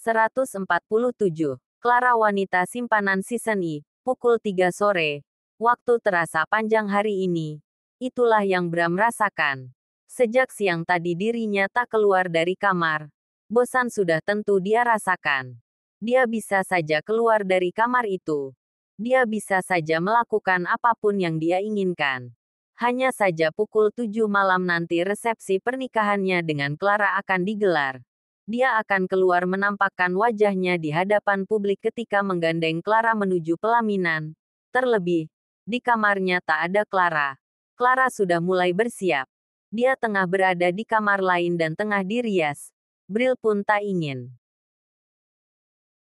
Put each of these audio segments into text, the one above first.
147. Clara Wanita Simpanan Season I, pukul 3 sore. Waktu terasa panjang hari ini. Itulah yang Bram rasakan. Sejak siang tadi dirinya tak keluar dari kamar. Bosan sudah tentu dia rasakan. Dia bisa saja keluar dari kamar itu. Dia bisa saja melakukan apapun yang dia inginkan. Hanya saja pukul 7 malam nanti resepsi pernikahannya dengan Clara akan digelar. Dia akan keluar menampakkan wajahnya di hadapan publik ketika menggandeng Clara menuju pelaminan. Terlebih, di kamarnya tak ada Clara. Clara sudah mulai bersiap. Dia tengah berada di kamar lain dan tengah dirias. Bril pun tak ingin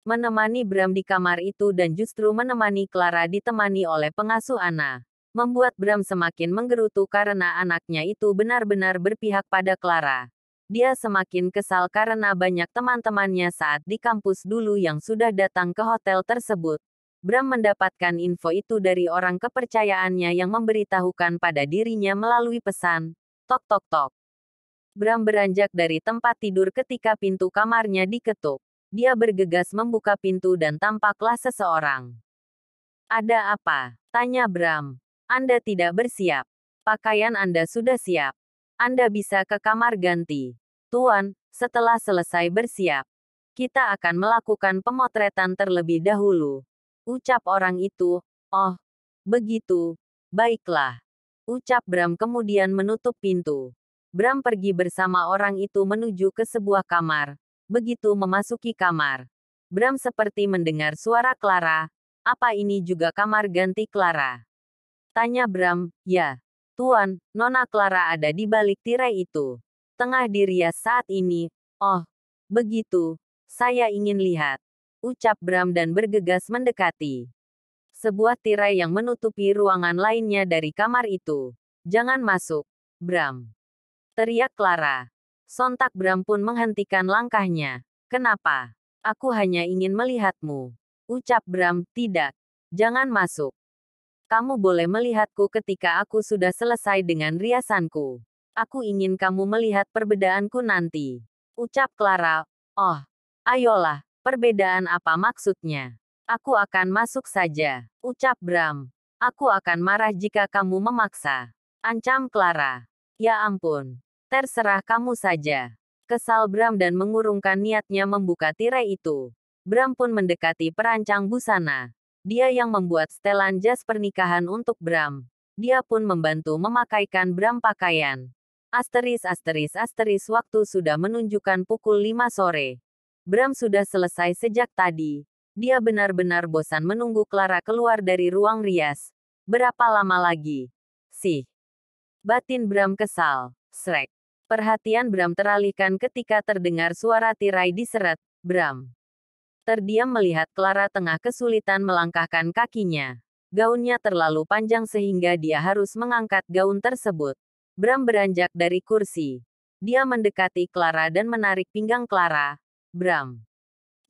menemani Bram di kamar itu dan justru menemani Clara ditemani oleh pengasuh Anna. Membuat Bram semakin menggerutu karena anaknya itu benar-benar berpihak pada Clara. Dia semakin kesal karena banyak teman-temannya saat di kampus dulu yang sudah datang ke hotel tersebut. Bram mendapatkan info itu dari orang kepercayaannya yang memberitahukan pada dirinya melalui pesan. Tok tok tok. Bram beranjak dari tempat tidur ketika pintu kamarnya diketuk. Dia bergegas membuka pintu dan tampaklah seseorang. Ada apa? Tanya Bram. Anda tidak bersiap. Pakaian Anda sudah siap. Anda bisa ke kamar ganti. Tuan, setelah selesai bersiap, kita akan melakukan pemotretan terlebih dahulu. Ucap orang itu. Oh, begitu. Baiklah. Ucap Bram kemudian menutup pintu. Bram pergi bersama orang itu menuju ke sebuah kamar. Begitu memasuki kamar, Bram seperti mendengar suara Clara. Apa ini juga kamar ganti Clara? Tanya Bram. Ya, Tuan, Nona Clara ada di balik tirai itu. Tengah dirias saat ini. Oh, begitu. Saya ingin lihat. Ucap Bram dan bergegas mendekati sebuah tirai yang menutupi ruangan lainnya dari kamar itu. Jangan masuk, Bram. Teriak Clara. Sontak Bram pun menghentikan langkahnya. Kenapa? Aku hanya ingin melihatmu. Ucap Bram. Tidak. Jangan masuk. Kamu boleh melihatku ketika aku sudah selesai dengan riasanku. Aku ingin kamu melihat perbedaanku nanti. Ucap Clara. Oh, ayolah. Perbedaan apa maksudnya? Aku akan masuk saja. Ucap Bram. Aku akan marah jika kamu memaksa. Ancam Clara. Ya ampun. Terserah kamu saja. Kesal Bram dan mengurungkan niatnya membuka tirai itu. Bram pun mendekati perancang busana. Dia yang membuat setelan jas pernikahan untuk Bram. Dia pun membantu memakaikan Bram pakaian. Waktu sudah menunjukkan pukul 5 sore. Bram sudah selesai sejak tadi. Dia benar-benar bosan menunggu Clara keluar dari ruang rias. Berapa lama lagi? Sih. Batin Bram kesal. Srek. Perhatian Bram teralihkan ketika terdengar suara tirai diseret. Bram terdiam melihat Clara tengah kesulitan melangkahkan kakinya. Gaunnya terlalu panjang sehingga dia harus mengangkat gaun tersebut. Bram beranjak dari kursi. Dia mendekati Clara dan menarik pinggang Clara. Bram,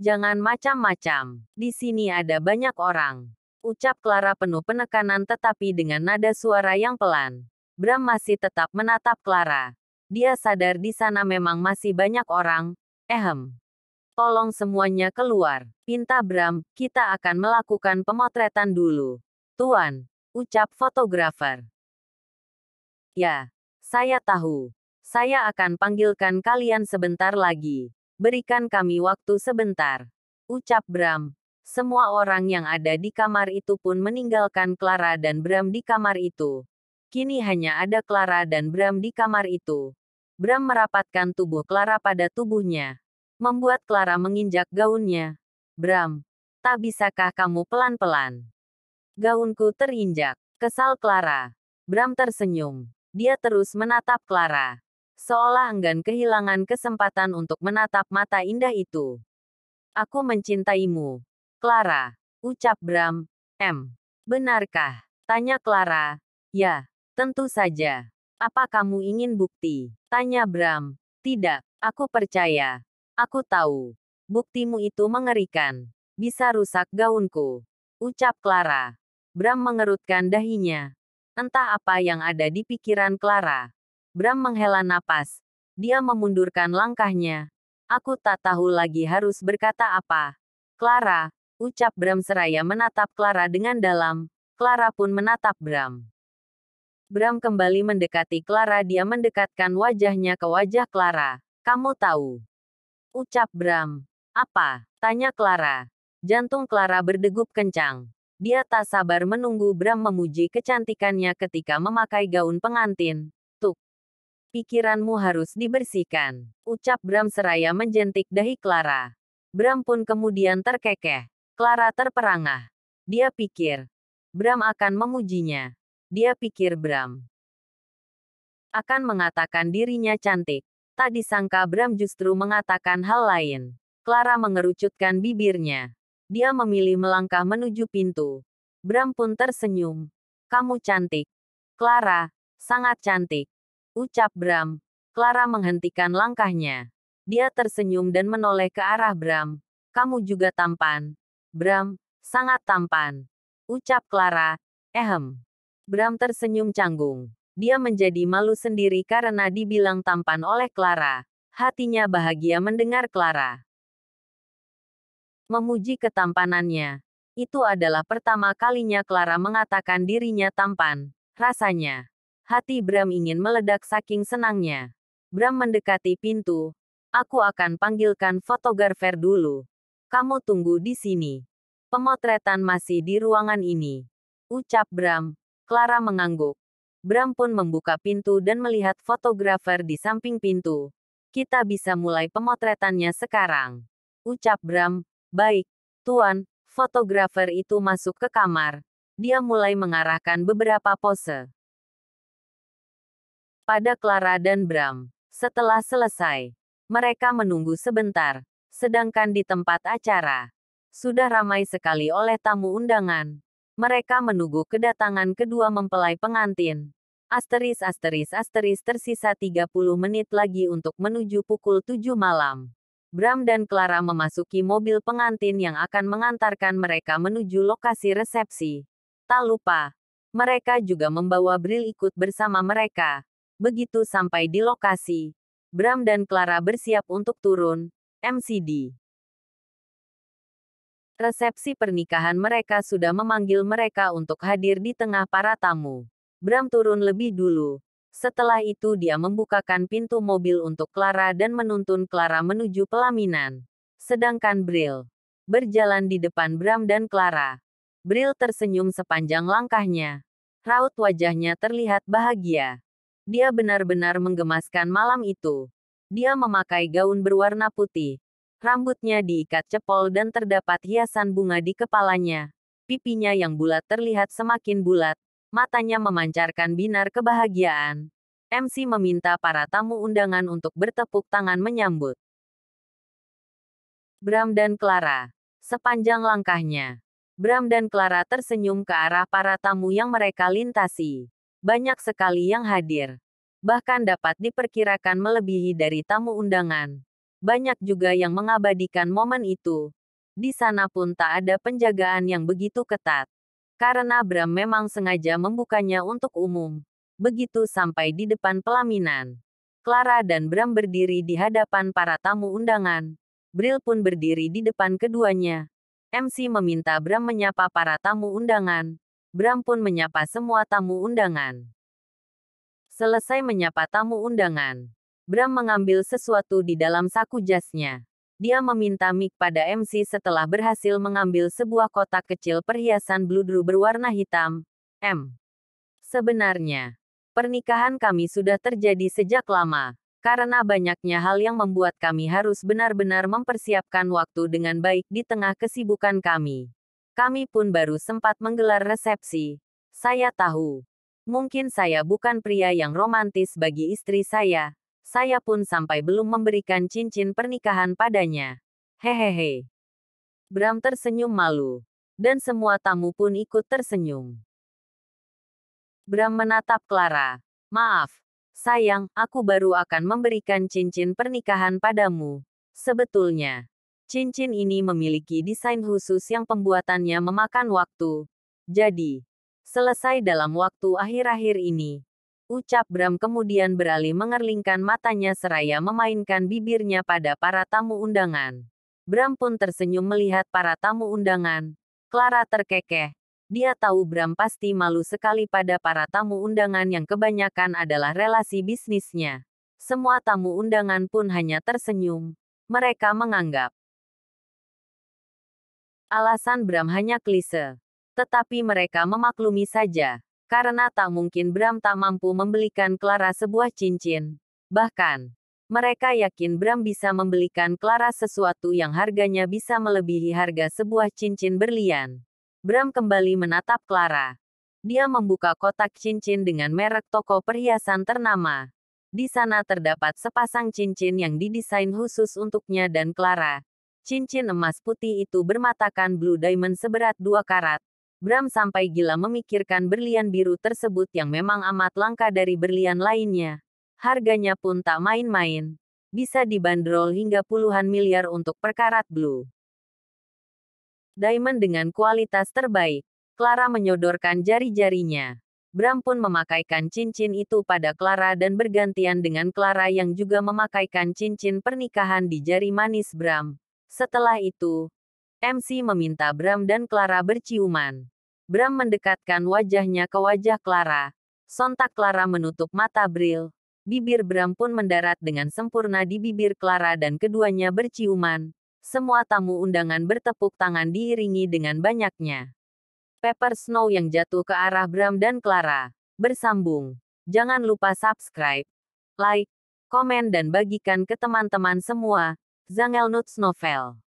jangan macam-macam. Di sini ada banyak orang. Ucap Clara penuh penekanan tetapi dengan nada suara yang pelan. Bram masih tetap menatap Clara. Dia sadar di sana memang masih banyak orang. Tolong semuanya keluar. Pinta Bram, kita akan melakukan pemotretan dulu. Tuan, ucap fotografer. Ya, saya tahu. Saya akan panggilkan kalian sebentar lagi. Berikan kami waktu sebentar. Ucap Bram. Semua orang yang ada di kamar itu pun meninggalkan Clara dan Bram di kamar itu. Kini hanya ada Clara dan Bram di kamar itu. Bram merapatkan tubuh Clara pada tubuhnya. Membuat Clara menginjak gaunnya. Bram, tak bisakah kamu pelan-pelan? Gaunku terinjak. Kesal Clara. Bram tersenyum. Dia terus menatap Clara. Seolah enggan kehilangan kesempatan untuk menatap mata indah itu. Aku mencintaimu. Clara. Ucap Bram. Benarkah? Tanya Clara. Ya, tentu saja. Apa kamu ingin bukti? Tanya Bram. Tidak, aku percaya. Aku tahu. Buktimu itu mengerikan. Bisa rusak gaunku. Ucap Clara. Bram mengerutkan dahinya. Entah apa yang ada di pikiran Clara. Bram menghela napas. Dia memundurkan langkahnya. Aku tak tahu lagi harus berkata apa. Clara, ucap Bram seraya menatap Clara dengan dalam. Clara pun menatap Bram. Bram kembali mendekati Clara. Dia mendekatkan wajahnya ke wajah Clara. Kamu tahu. Ucap Bram. Apa? Tanya Clara. Jantung Clara berdegup kencang. Dia tak sabar menunggu Bram memuji kecantikannya ketika memakai gaun pengantin. Tuk. Pikiranmu harus dibersihkan. Ucap Bram seraya menjentik dahi Clara. Bram pun kemudian terkekeh. Clara terperangah. Dia pikir. Bram akan memujinya. Dia pikir Bram akan mengatakan dirinya cantik. Tak disangka Bram justru mengatakan hal lain. Clara mengerucutkan bibirnya. Dia memilih melangkah menuju pintu. Bram pun tersenyum. Kamu cantik. Clara, sangat cantik. Ucap Bram. Clara menghentikan langkahnya. Dia tersenyum dan menoleh ke arah Bram. Kamu juga tampan. Bram, sangat tampan. Ucap Clara. Bram tersenyum canggung. Dia menjadi malu sendiri karena dibilang tampan oleh Clara. Hatinya bahagia mendengar Clara memuji ketampanannya. Itu adalah pertama kalinya Clara mengatakan dirinya tampan. Rasanya, hati Bram ingin meledak saking senangnya. Bram mendekati pintu. Aku akan panggilkan fotografer dulu. Kamu tunggu di sini. Pemotretan masih di ruangan ini. Ucap Bram. Clara mengangguk. Bram pun membuka pintu dan melihat fotografer di samping pintu. Kita bisa mulai pemotretannya sekarang. Ucap Bram. Baik, Tuan. Fotografer itu masuk ke kamar. Dia mulai mengarahkan beberapa pose pada Clara dan Bram. Setelah selesai, mereka menunggu sebentar. Sedangkan di tempat acara, sudah ramai sekali oleh tamu undangan. Mereka menunggu kedatangan kedua mempelai pengantin. Tersisa 30 menit lagi untuk menuju pukul 7 malam. Bram dan Clara memasuki mobil pengantin yang akan mengantarkan mereka menuju lokasi resepsi. Tak lupa, mereka juga membawa Bril ikut bersama mereka. Begitu sampai di lokasi, Bram dan Clara bersiap untuk turun. MCD. Resepsi pernikahan mereka sudah memanggil mereka untuk hadir di tengah para tamu. Bram turun lebih dulu. Setelah itu dia membukakan pintu mobil untuk Clara dan menuntun Clara menuju pelaminan. Sedangkan Bril berjalan di depan Bram dan Clara. Bril tersenyum sepanjang langkahnya. Raut wajahnya terlihat bahagia. Dia benar-benar menggemaskan malam itu. Dia memakai gaun berwarna putih. Rambutnya diikat cepol dan terdapat hiasan bunga di kepalanya. Pipinya yang bulat terlihat semakin bulat. Matanya memancarkan binar kebahagiaan. MC meminta para tamu undangan untuk bertepuk tangan menyambut Bram dan Clara. Sepanjang langkahnya, Bram dan Clara tersenyum ke arah para tamu yang mereka lintasi. Banyak sekali yang hadir. Bahkan dapat diperkirakan melebihi dari tamu undangan. Banyak juga yang mengabadikan momen itu. Di sana pun tak ada penjagaan yang begitu ketat. Karena Bram memang sengaja membukanya untuk umum. Begitu sampai di depan pelaminan, Clara dan Bram berdiri di hadapan para tamu undangan. Bril pun berdiri di depan keduanya. MC meminta Bram menyapa para tamu undangan. Bram pun menyapa semua tamu undangan. Selesai menyapa tamu undangan, Bram mengambil sesuatu di dalam saku jasnya. Dia meminta mic pada MC setelah berhasil mengambil sebuah kotak kecil perhiasan bludru berwarna hitam. Sebenarnya, pernikahan kami sudah terjadi sejak lama. Karena banyaknya hal yang membuat kami harus benar-benar mempersiapkan waktu dengan baik di tengah kesibukan kami. Kami pun baru sempat menggelar resepsi. Saya tahu. Mungkin saya bukan pria yang romantis bagi istri saya. Saya pun sampai belum memberikan cincin pernikahan padanya. Hehehe. Bram tersenyum malu. Dan semua tamu pun ikut tersenyum. Bram menatap Clara. Maaf. Sayang, aku baru akan memberikan cincin pernikahan padamu. Sebetulnya, cincin ini memiliki desain khusus yang pembuatannya memakan waktu. Jadi, selesai dalam waktu akhir-akhir ini. Ucap Bram kemudian beralih mengerlingkan matanya seraya memainkan bibirnya pada para tamu undangan. Bram pun tersenyum melihat para tamu undangan. Clara terkekeh. Dia tahu Bram pasti malu sekali pada para tamu undangan yang kebanyakan adalah relasi bisnisnya. Semua tamu undangan pun hanya tersenyum. Mereka menganggap alasan Bram hanya klise. Tetapi mereka memaklumi saja. Karena tak mungkin Bram tak mampu membelikan Clara sebuah cincin. Bahkan, mereka yakin Bram bisa membelikan Clara sesuatu yang harganya bisa melebihi harga sebuah cincin berlian. Bram kembali menatap Clara. Dia membuka kotak cincin dengan merek toko perhiasan ternama. Di sana terdapat sepasang cincin yang didesain khusus untuknya dan Clara. Cincin emas putih itu bermatakan blue diamond seberat 2 karat. Bram sampai gila memikirkan berlian biru tersebut yang memang amat langka dari berlian lainnya. Harganya pun tak main-main. Bisa dibanderol hingga puluhan miliar untuk per karat blue diamond dengan kualitas terbaik. Clara menyodorkan jari-jarinya. Bram pun memakaikan cincin itu pada Clara dan bergantian dengan Clara yang juga memakaikan cincin pernikahan di jari manis Bram. Setelah itu, MC meminta Bram dan Clara berciuman. Bram mendekatkan wajahnya ke wajah Clara. Sontak Clara menutup mata Bril. Bibir Bram pun mendarat dengan sempurna di bibir Clara dan keduanya berciuman. Semua tamu undangan bertepuk tangan diiringi dengan banyaknya pepper snow yang jatuh ke arah Bram dan Clara. Bersambung. Jangan lupa subscribe, like, komen dan bagikan ke teman-teman semua. Zangelnuts Novel.